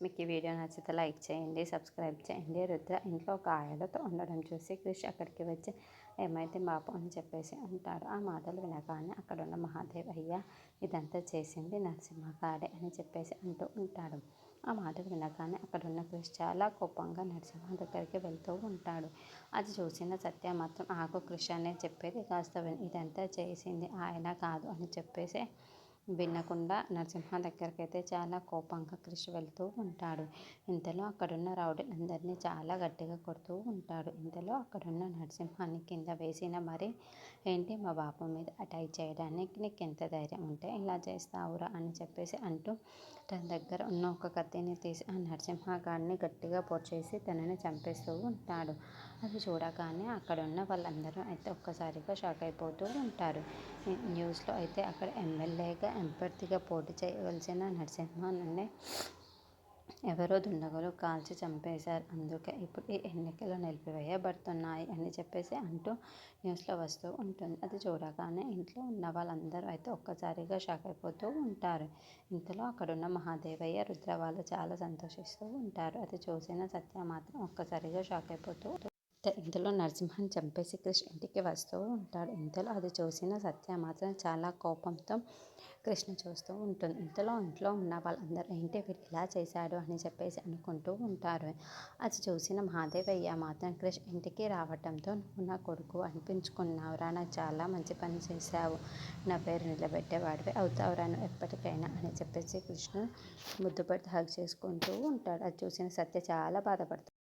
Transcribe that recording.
మీకు ఈ వీడియో నచ్చితే లైక్ చేయండి, సబ్స్క్రైబ్ చేయండి. రుద్ర ఇంట్లో గాయాలతో ఉండడం చూసి క్రిష్ అక్కడికి వచ్చి ఏమైతే బాపు అని చెప్పేసి అంటాడు. ఆ మాటలు వినగానే అక్కడున్న మహాదేవ్ అయ్యా ఇదంతా చేసింది నరసింహగాడే అని చెప్పేసి అంటూ ఉంటాడు. ఆ మాటలు వినగానే అక్కడున్న క్రిష్ చాలా కోపంగా నరసింహ దగ్గరికి వెళ్తూ ఉంటాడు. అది చూసిన సత్య మాత్రం ఆగు క్రిష్ అనే చెప్పేది కాస్త ఇదంతా చేసింది ఆయన కాదు అని చెప్పేసి వినకుండా నరసింహ దగ్గరకైతే చాలా కోపంగా క్రిష్ వెళ్తూ ఉంటాడు. ఇంతలో అక్కడున్న రౌడీలందరినీ చాలా గట్టిగా కొడుతూ ఉంటాడు. ఇంతలో అక్కడున్న నరసింహాన్ని కింద వేసిన మరి ఏంటి మా బాపు మీద అటాక్ చేయడానికి నీకెంత ధైర్యం ఉంటే ఇలా చేస్తావురా అని చెప్పేసి అంటూ తన దగ్గర ఉన్న ఒక కత్తిని తీసి ఆ నరసింహగాడిని గట్టిగా పొడిచేసి తనని చంపేస్తూ ఉంటాడు. అది చూడగానే అక్కడున్న వాళ్ళందరూ అయితే ఒక్కసారిగా షాక్ అయిపోతూ ఉంటారు. న్యూస్లో అయితే అక్కడ ఎమ్మెల్యేగా ఎంపర్తిగా పోటీ చేయవలసిన నరసింహన్నే ఎవరో దుండగులు కాల్చి చంపేశారు. అందుకే ఇప్పుడు ఈ ఎన్నికలు నిలిపివేయబడుతున్నాయి అని చెప్పేసి అంటూ న్యూస్లో వస్తూ ఉంటుంది. అది చూడగానే ఇంట్లో ఉన్న వాళ్ళందరూ అయితే ఒక్కసారిగా షాక్ అయిపోతూ ఉంటారు. ఇంతలో అక్కడున్న మహాదేవయ్య, రుద్ర వాళ్ళు చాలా సంతోషిస్తూ ఉంటారు. అది చూసిన సత్య మాత్రం ఒక్కసారిగా షాక్ అయిపోతూ ఇంతలో నరసింహన్ చంపేసి క్రిష్ ఇంటికి వస్తూ ఉంటాడు. ఇంతలో అది చూసిన సత్య మాత్రం చాలా కోపంతో కృష్ణ చూస్తూ ఉంటుంది. ఇంతలో ఇంట్లో ఉన్న వాళ్ళందరూ ఏంటి వీడు ఇలా చేశాడు అని చెప్పేసి అనుకుంటూ ఉంటారు. అది చూసిన మహాదేవయ్య మాత్రం క్రిష్ ఇంటికి రావటంతో నువ్వు నా కొడుకు అనిపించుకున్నావురా, నాకు చాలా మంచి పని చేశావు, నా పేరు నిలబెట్టేవాడివి అవుతావురా నువ్వు ఎప్పటికైనా అని చెప్పేసి కృష్ణ ముద్దుపడి హగ్ చేసుకుంటూ ఉంటాడు. అది చూసిన సత్య చాలా బాధపడతాడు.